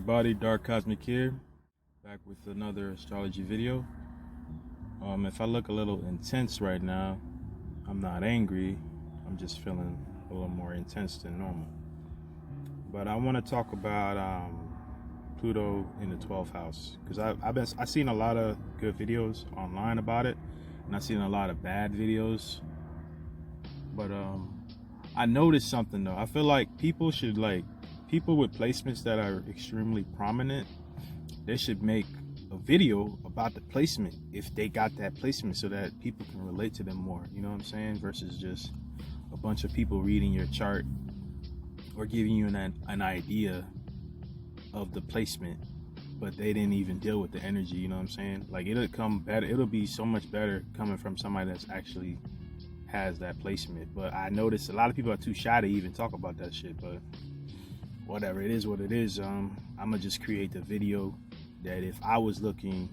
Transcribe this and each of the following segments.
everybody, Dark Cosmic here, back with another astrology video. If I look a little intense right now, I'm not angry, I'm just feeling a little more intense than normal. But I want to talk about Pluto in the 12th house, because I've seen a lot of good videos online about it, and I've seen a lot of bad videos. But I noticed something though. I feel like people with placements that are extremely prominent, they should make a video about the placement if they got that placement, so that people can relate to them more, you know what I'm saying, versus just a bunch of people reading your chart or giving you an idea of the placement, but they didn't even deal with the energy, you know what I'm saying. Like, it'll be so much better coming from somebody that's actually has that placement. But I noticed a lot of people are too shy to even talk about that shit, but whatever, it is what it is. I'm gonna just create the video that if I was looking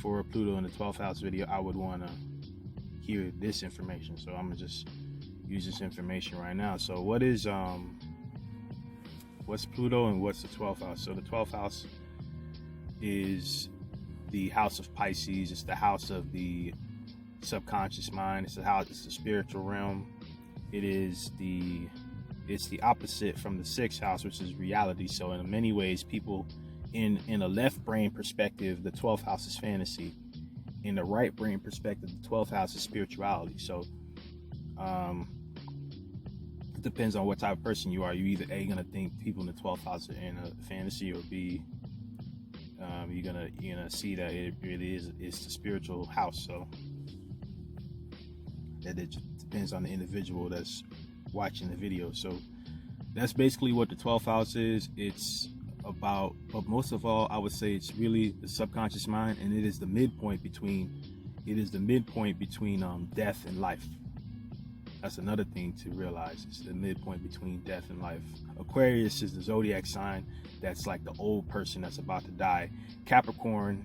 for a Pluto in the 12th house video, I would want to hear this information. So I'm gonna just use this information right now. So what's Pluto and what's the 12th house? So the 12th house is the house of Pisces. It's the house of the subconscious mind. It's the spiritual realm. It's the opposite from the 6th house, which is reality. So in many ways, people in a left brain perspective, the 12th house is fantasy. In the right brain perspective, the 12th house is spirituality. So it depends on what type of person you are. You either A, gonna think people in the 12th house are in a fantasy, or B, you're gonna see that it really is, it's the spiritual house. So that it depends on the individual that's watching the video. So that's basically what the 12th house is. It's about, but most of all, I would say it's really the subconscious mind, and it is the midpoint between death and life. That's another thing to realize. It's the midpoint between death and life. Aquarius is the zodiac sign that's like the old person that's about to die. Capricorn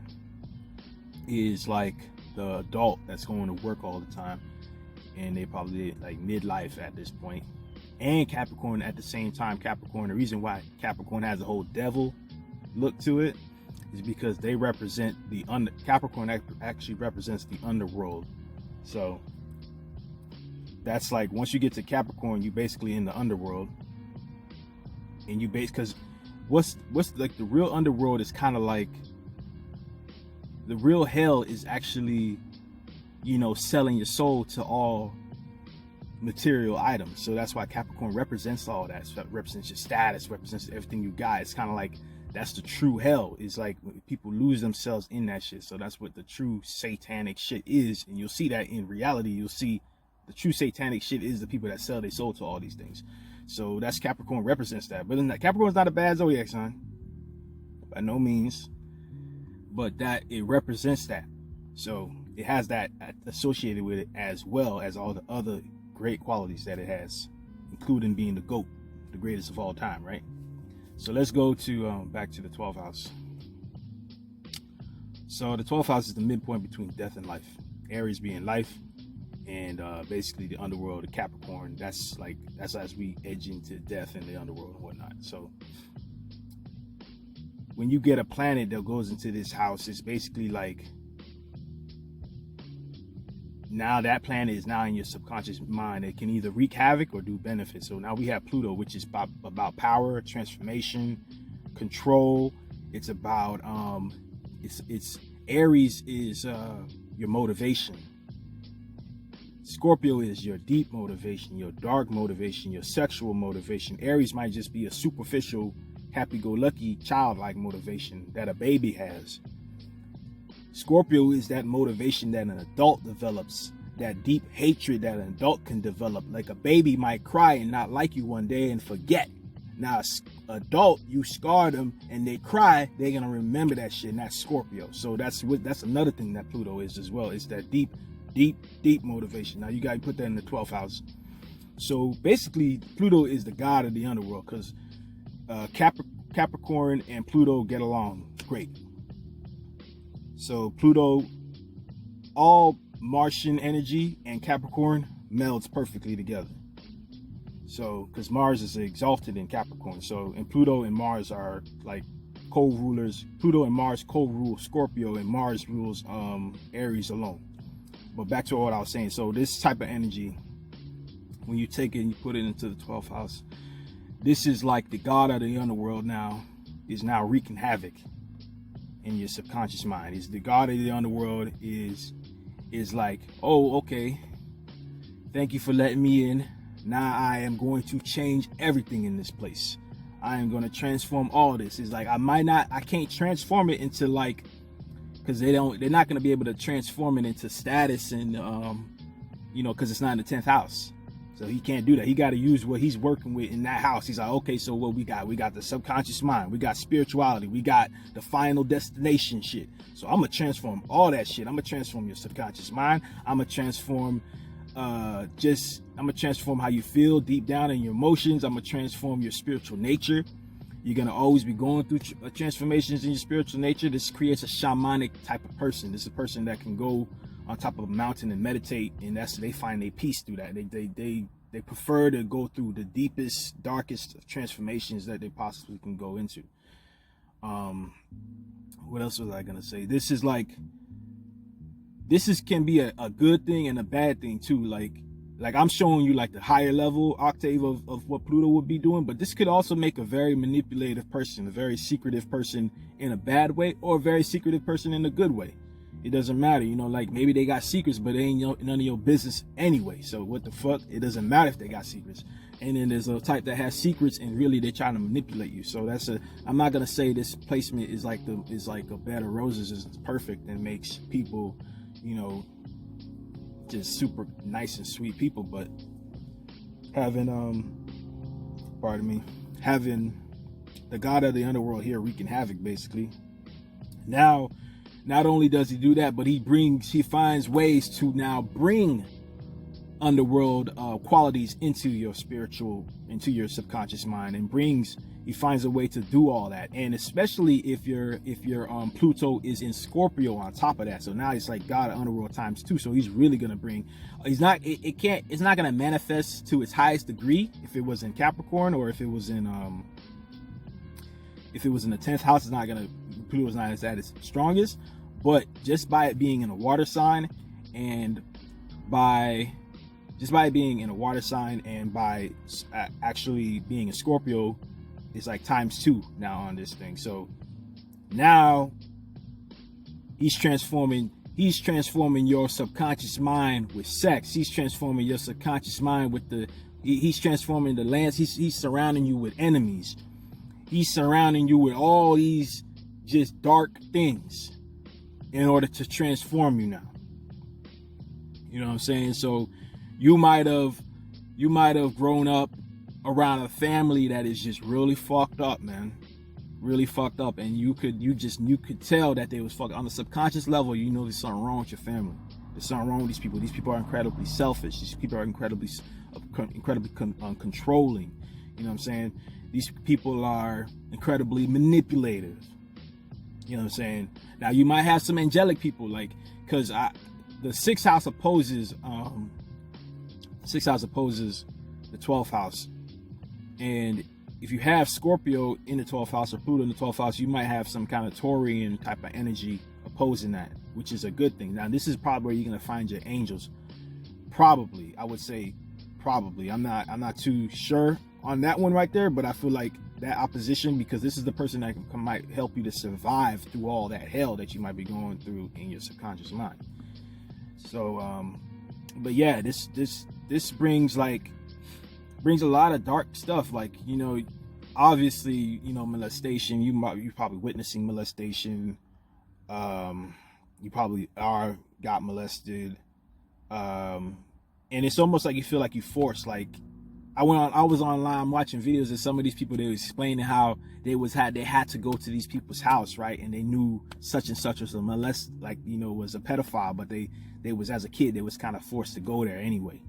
is like the adult that's going to work all the time, and they probably like midlife at this point. And Capricorn at the same time. Capricorn, the reason why Capricorn has a whole devil look to it is because they represent Capricorn actually represents the underworld. So that's like, once you get to Capricorn, you basically in the underworld. And because what's like the real underworld is kind of like, the real hell is actually, selling your soul to all material items. So that's why Capricorn represents all that. So it represents your status, represents everything you got. It's kind of like, that's the true hell. It's like people lose themselves in that shit. So that's what the true satanic shit is. And you'll see that in reality. You'll see the true satanic shit is the people that sell their soul to all these things. So that's Capricorn represents that. But Capricorn's not a bad zodiac sign, by no means, but that it represents that. So it has that associated with it, as well as all the other great qualities that it has, including being the GOAT, the greatest of all time, right? So let's go to back to the 12th house. So the 12th house is the midpoint between death and life. Aries being life, and basically the underworld, the Capricorn, that's as we edge into death and the underworld and whatnot. So when you get a planet that goes into this house, it's basically like, now that planet is now in your subconscious mind. It can either wreak havoc or do benefit. So now we have Pluto, which is about power, transformation, control. It's about it's Aries is your motivation. Scorpio is your deep motivation, your dark motivation, your sexual motivation. Aries might just be a superficial, happy-go-lucky, childlike motivation that a baby has. Scorpio is that motivation that an adult develops, that deep hatred that an adult can develop. Like a baby might cry and not like you one day and forget. Now, adult, you scar them and they cry, they're gonna remember that shit, and that's Scorpio. So that's another thing that Pluto is as well. It's that deep motivation. Now you gotta put that in the 12th house. So basically, Pluto is the god of the underworld, because Capricorn and Pluto get along great. So Pluto, all Martian energy, and Capricorn melds perfectly together. So, because Mars is exalted in Capricorn, so, and Pluto and Mars are like co-rulers. Pluto and Mars co-rule Scorpio, and Mars rules Aries alone. But back to what I was saying. So this type of energy, when you take it and you put it into the 12th house, this is like the god of the underworld now is now wreaking havoc in your subconscious mind. Is the god of the underworld is like, oh, okay, thank you for letting me in. Now I am going to change everything in this place. I am going to transform all this. It's like I can't transform it into like, because they're not going to be able to transform it into status and because it's not in the 10th house. So he can't do that. He got to use what he's working with in that house. He's like, okay, so what we got the subconscious mind, we got spirituality, we got the final destination shit. So I'm gonna transform all that shit. I'm gonna transform your subconscious mind. I'm gonna transform I'm gonna transform how you feel deep down in your emotions. I'm gonna transform your spiritual nature. You're gonna always be going through transformations in your spiritual nature. This creates a shamanic type of person. This is a person that can go on top of a mountain and meditate, and they find their peace through that. They prefer to go through the deepest, darkest transformations that they possibly can go into. What else was I gonna say? This can be a good thing and a bad thing too. Like I'm showing you like the higher level octave of what Pluto would be doing, but this could also make a very manipulative person, a very secretive person in a bad way, or a very secretive person in a good way. It doesn't matter, like maybe they got secrets, but it ain't none of your business anyway. So what the fuck? It doesn't matter if they got secrets. And then there's a type that has secrets and really they're trying to manipulate you. So I'm not gonna say this placement is like a bed of roses is perfect and makes people, just super nice and sweet people, but having the god of the underworld here wreaking havoc basically. Now, not only does he do that, but he finds ways to now bring underworld qualities into your subconscious mind, and he finds a way to do all that. And especially if your Pluto is in Scorpio on top of that. So now it's like God of underworld times 2. So he's really going to bring, it's not going to manifest to its highest degree if it was in Capricorn, or if it was in the 10th house. Pluto's not at its strongest, but just by it being in a water sign, and by actually being a Scorpio, it's like times 2 now on this thing. So now he's transforming your subconscious mind with sex. He's transforming your subconscious mind with he's transforming the lands. He's surrounding you with enemies. He's surrounding you with all these just dark things in order to transform you now. You know what I'm saying? So you might have grown up around a family that is just really fucked up, man. Really fucked up, and you could tell that they was fucked on the subconscious level. There's something wrong with your family. There's something wrong with these people. These people are incredibly selfish. These people are incredibly controlling. You know what I'm saying? These people are incredibly manipulative. You know what I'm saying? Now you might have some angelic people, like, because the 6th house opposes the 12th house, and if you have Scorpio in the 12th house or Pluto in the 12th house, you might have some kind of Taurian type of energy opposing that, which is a good thing. Now this is probably where you're gonna find your angels. Probably, I would say probably. I'm not too sure on that one right there, but I feel like that opposition, because this is the person that might help you to survive through all that hell that you might be going through in your subconscious mind. So but yeah, this brings a lot of dark stuff, like, obviously, molestation. You're probably witnessing molestation. You probably got molested, and it's almost like you feel like you forced. Like I was online watching videos of some of these people. They were explaining how they had to go to these people's house, right? And they knew such and such was a was a pedophile, but they was, as a kid, they was kind of forced to go there anyway.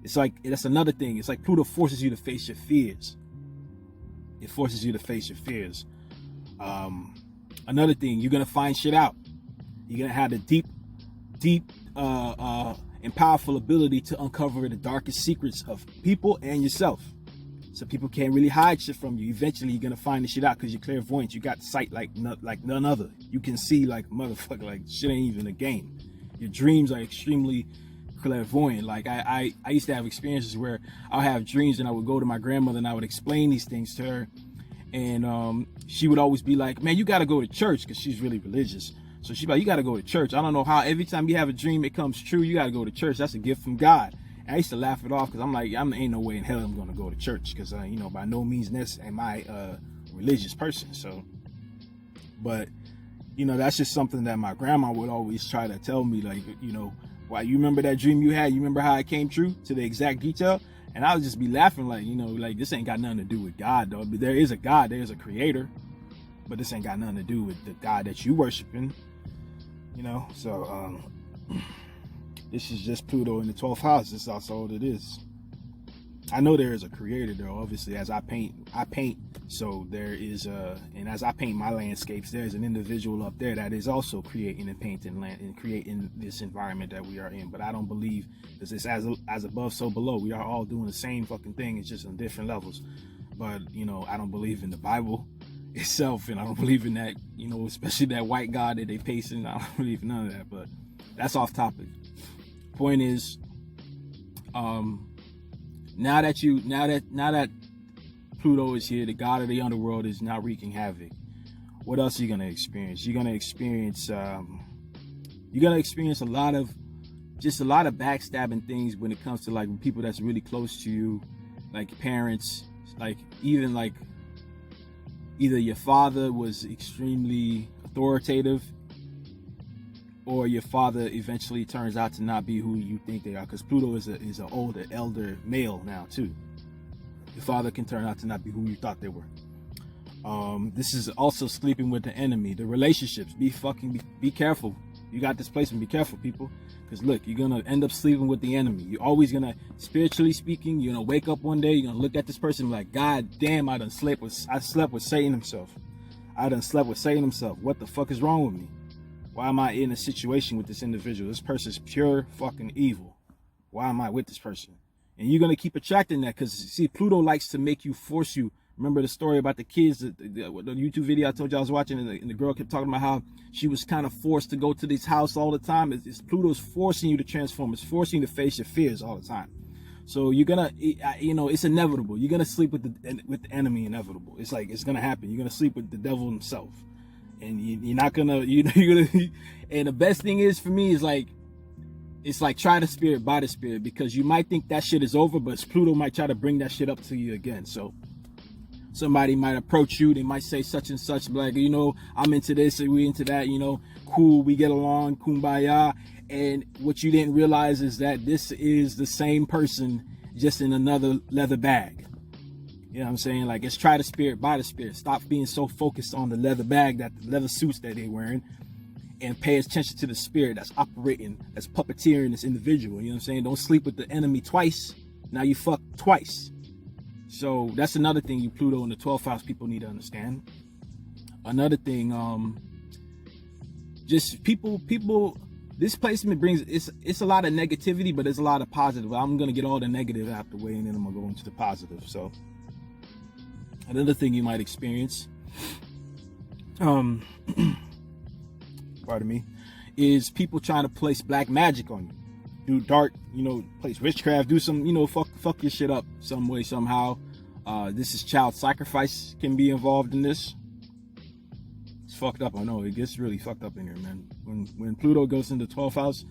It's like, that's another thing. It's like Pluto forces you to face your fears. It forces you to face your fears. Another thing, you're gonna find shit out. You're gonna have the deep and powerful ability to uncover the darkest secrets of people and yourself. So people can't really hide shit from you. Eventually you're gonna find the shit out because you're clairvoyant. You got sight like none other. You can see like motherfucker, like shit ain't even a game. Your dreams are extremely clairvoyant. Like I used to have experiences where I'll have dreams and I would go to my grandmother and I would explain these things to her, and she would always be like, man, you gotta go to church, because she's really religious. So she's like, you gotta go to church. I don't know how every time you have a dream it comes true. You gotta go to church. That's a gift from God. And I used to laugh it off because I'm like, ain't no way in hell I'm gonna go to church, because you know, by no means am I a religious person. So, but you know, that's just something that my grandma would always try to tell me, like, you know, why, you remember that dream you had? You remember how it came true to the exact detail? And I would just be laughing like, you know, like, this ain't got nothing to do with God, though. But there is a God, there is a creator, but this ain't got nothing to do with the God that you worshiping, you know? So this is just Pluto in the 12th house. That's all it is. I know there is a creator, though. Obviously, as I paint, so there is and as I paint my landscapes, there's an individual up there that is also creating and painting land and creating this environment that we are in. But I don't believe, because it's as above, so below. We are all doing the same fucking thing. It's just on different levels. But, you know, I don't believe in the Bible itself, and I don't believe in that, you know, especially that white God that they pasting. I don't believe in none of that. But that's off topic. Point is, now that Pluto is here, the god of the underworld is now wreaking havoc. What else are you gonna experience? You're gonna experience a lot of backstabbing things when it comes to like people that's really close to you, like parents, like even like either your father was extremely authoritative, or your father eventually turns out to not be who you think they are, because Pluto is an older, elder male now too. Your father can turn out to not be who you thought they were. This is also sleeping with the enemy. The relationships, be careful. You got this placement, be careful, people, because look, you're gonna end up sleeping with the enemy. You're always gonna, spiritually speaking, you're gonna wake up one day, you're gonna look at this person and be like, God damn, I slept with Satan himself. What the fuck is wrong with me? Why am I in a situation with this individual? This person's pure fucking evil. Why am I with this person? And you're going to keep attracting that, because, see, Pluto likes to force you. Remember the story about the kids, the YouTube video I told you I was watching, and the girl kept talking about how she was kind of forced to go to this house all the time. It's Pluto's forcing you to transform. It's forcing you to face your fears all the time. So you're going to, you know, it's inevitable. You're going to sleep with the enemy, inevitable. It's like, it's going to happen. You're going to sleep with the devil himself. And you're not gonna, you're gonna, and the best thing is for me is like, it's like try the spirit by the spirit, because you might think that shit is over, but Pluto might try to bring that shit up to you again. So somebody might approach you, they might say such and such, like, you know, I'm into this and we into that, you know, cool, we get along, kumbaya. And what you didn't realize is that this is the same person, just in another leather bag. You know what I'm saying? Like, it's try the spirit by the spirit. Stop being so focused on the leather bag, the leather suits that they're wearing, and pay attention to the spirit that's operating, that's puppeteering this individual. You know what I'm saying? Don't sleep with the enemy twice. Now you fuck twice. So that's another thing you Pluto in the 12th house people need to understand. Another thing, just people, this placement brings, it's a lot of negativity, but there's a lot of positive. I'm going to get all the negative out the way, and then I'm going to go into the positive. So another thing you might experience, pardon me, is people trying to place black magic on you. Do dark, you know, place witchcraft, do some, you know, fuck your shit up some way, somehow. This is child sacrifice can be involved in this. It's fucked up, I know. It gets really fucked up in here, man. When Pluto goes into 12th house,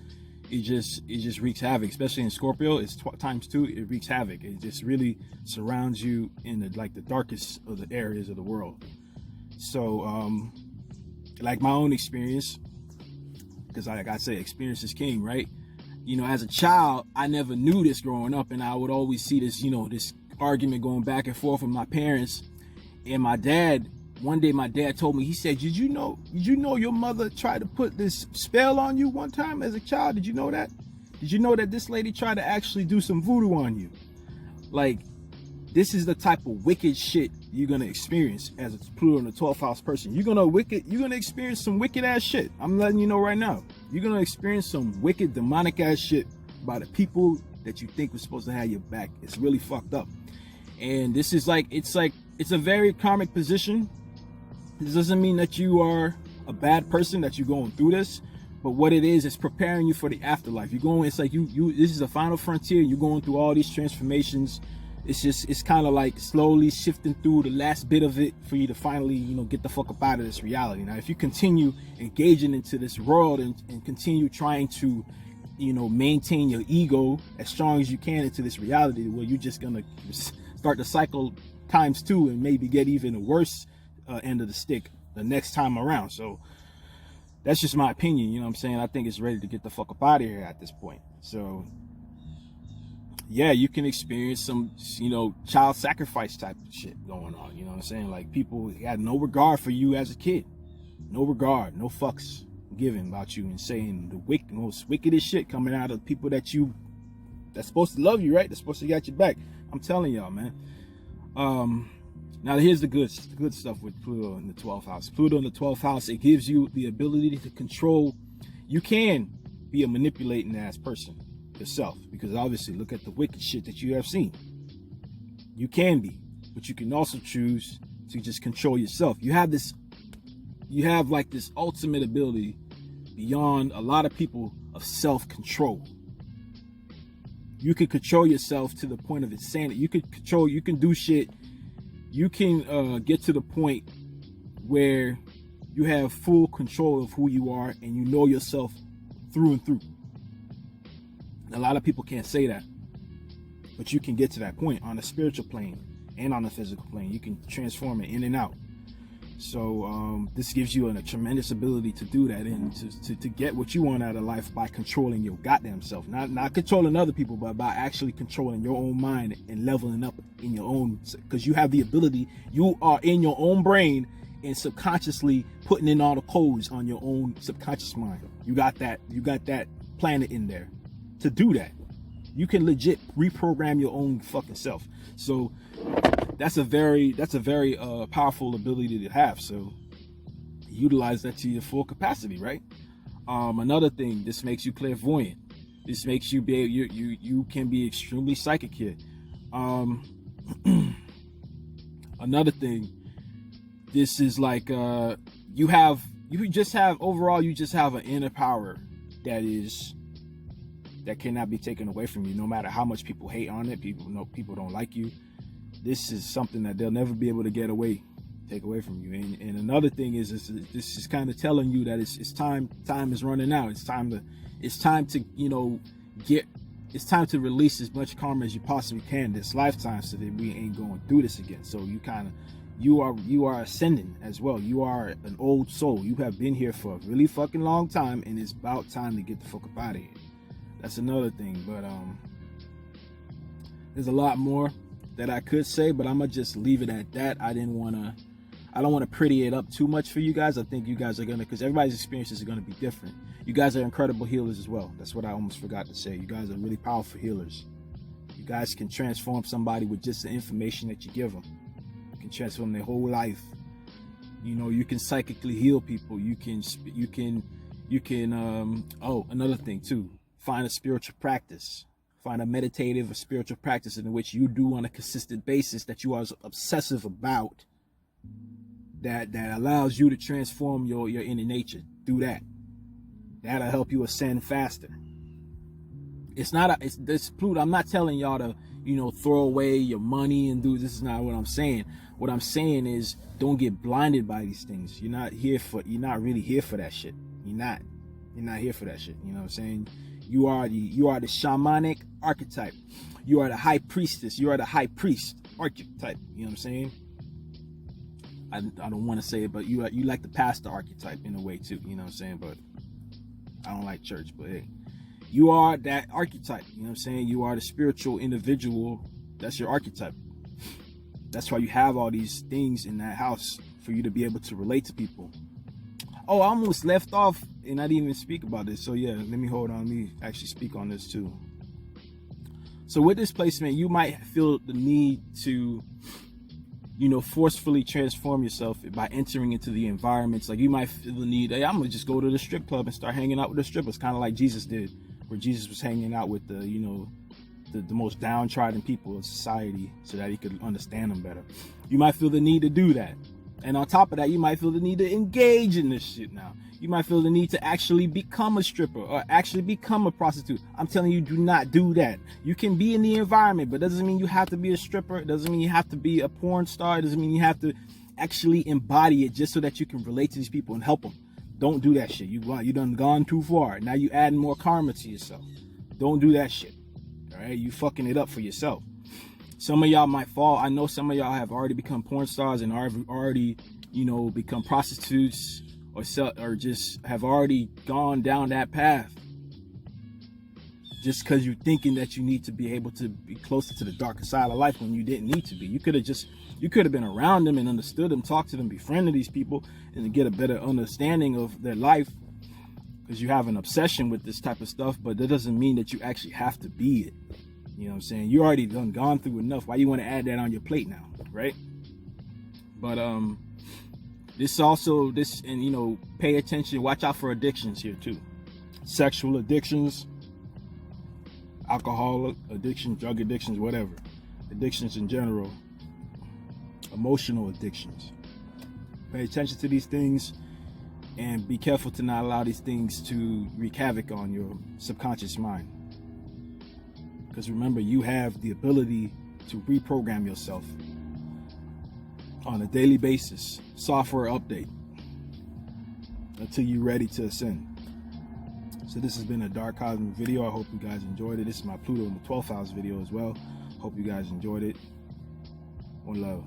it just wreaks havoc, especially in Scorpio. It's ×2. It wreaks havoc. It just really surrounds you in the darkest of the areas of the world. So, like my own experience, because like I say, experience is king, right? You know, as a child, I never knew this growing up, and I would always see this, you know, this argument going back and forth with my parents. And my dad, one day my dad told me, he said, did you know your mother tried to put this spell on you one time as a child? Did you know that? Did you know that this lady tried to actually do some voodoo on you? Like, this is the type of wicked shit you're gonna experience as a Pluto in the 12th house person. You're gonna experience some wicked ass shit. I'm letting you know right now. You're gonna experience some wicked, demonic ass shit by the people that you think were supposed to have your back. It's really fucked up. And this is like, it's a very karmic position. This doesn't mean that you are a bad person, that you're going through this, but what it is preparing you for the afterlife. You're going, it's like you this is a final frontier. You're going through all these transformations. It's kind of like slowly shifting through the last bit of it for you to finally, get the fuck up out of this reality. Now, if you continue engaging into this world and continue trying to, maintain your ego as strong as you can into this reality, well, you're just gonna start the cycle times 2 and maybe get even a worse end of the stick the next time around. So that's just my opinion. You know what I'm saying? I think it's ready to get the fuck up out of here at this point. So yeah, you can experience some, child sacrifice type of shit going on. You know what I'm saying? Like, people had no regard for you as a kid. No regard, no fucks given about you, and saying the most wickedest shit coming out of people that's supposed to love you, right? That's supposed to get your back. I'm telling y'all, man. Now here's the good stuff with Pluto in the 12th house. Pluto in the 12th house, it gives you the ability to control. You can be a manipulating ass person yourself, because obviously look at the wicked shit that you have seen. You can be, but you can also choose to just control yourself. You have like this ultimate ability beyond a lot of people of self-control. You can control yourself to the point of insanity. You can do shit. You can get to the point where you have full control of who you are and you know yourself through and through. A lot of people can't say that, but you can get to that point on a spiritual plane and on a physical plane. You can transform it in and out. So this gives you a tremendous ability to do that and to get what you want out of life by controlling your goddamn self. Not controlling other people, but by actually controlling your own mind and leveling up in your own, because you have the ability. You are in your own brain and subconsciously putting in all the codes on your own subconscious mind. You got that planet in there to do that. You can legit reprogram your own fucking self. So that's a very powerful ability to have. So utilize that to your full capacity, right? Another thing, this makes you clairvoyant. This makes you you can be extremely psychic here. Another thing, this is like you just have an inner power that cannot be taken away from you, no matter how much people hate on it. People don't like you. This is something that they'll never be able to take away from you. And another thing is this is kind of telling you that it's time is running out. It's time to release as much karma as you possibly can this lifetime, so that we ain't going through this again. So you are ascending as well. You are an old soul. You have been here for a really fucking long time, and it's about time to get the fuck up out of here. That's another thing. But there's a lot more that I could say, but I'm gonna just leave it at that. I don't want to pretty it up too much for you guys. I think you guys are gonna, because everybody's experiences are gonna be different. You guys are incredible healers as well. That's what I almost forgot to say. You guys are really powerful healers. You guys can transform somebody with just the information that you give them. You can transform their whole life. You can psychically heal people. You can another thing too. Find a spiritual practice. Find a meditative or spiritual practice in which you do on a consistent basis that you are obsessive about, that allows you to transform your inner nature. Do that. That'll help you ascend faster. It's Pluto. I'm not telling y'all to, throw away your money and do. This is not what I'm saying. What I'm saying is, don't get blinded by these things. You're not really here for that shit. You're not here for that shit. You know what I'm saying? You are the shamanic archetype. You are the high priestess. You are the high priest archetype. You know what I'm saying? I don't want to say it, but you like the pastor archetype in a way too. You know what I'm saying? But I don't like church. But hey, you are that archetype. You know what I'm saying? You are the spiritual individual. That's your archetype. That's why you have all these things in that house, for you to be able to relate to people. Oh, I almost left off and I didn't even speak about this. So yeah, let me actually speak on this too. So with this placement, you might feel the need to, forcefully transform yourself by entering into the environments. Like, you might feel the need, hey, I'm gonna just go to the strip club and start hanging out with the strippers, kind of like Jesus did, where Jesus was hanging out with the, the most downtrodden people of society so that he could understand them better. You might feel the need to do that. And on top of that, you might feel the need to engage in this shit now. You might feel the need to actually become a stripper or actually become a prostitute. I'm telling you, do not do that. You can be in the environment, but it doesn't mean you have to be a stripper. It doesn't mean you have to be a porn star. It doesn't mean you have to actually embody it just so that you can relate to these people and help them. Don't do that shit. You done gone too far. Now you adding more karma to yourself. Don't do that shit. All right, you fucking it up for yourself. Some of y'all might fall. I know some of y'all have already become porn stars and already, you know, become prostitutes or just have already gone down that path. Just because you're thinking that you need to be able to be closer to the darker side of life when you didn't need to be. You could have been around them and understood them, talked to them, befriended these people, and to get a better understanding of their life. Because you have an obsession with this type of stuff, but that doesn't mean that you actually have to be it. You know what I'm saying? You already gone through enough. Why you want to add that on your plate now, right? But and you know, pay attention. Watch out for addictions here too. Sexual addictions, alcohol addiction, drug addictions, whatever. Addictions in general. Emotional addictions. Pay attention to these things and be careful to not allow these things to wreak havoc on your subconscious mind. Because remember, you have the ability to reprogram yourself on a daily basis, software update, until you're ready to ascend. So this has been a Dark Cosmic video. I hope you guys enjoyed it. This is my Pluto in the 12th house video as well. Hope you guys enjoyed it. One love.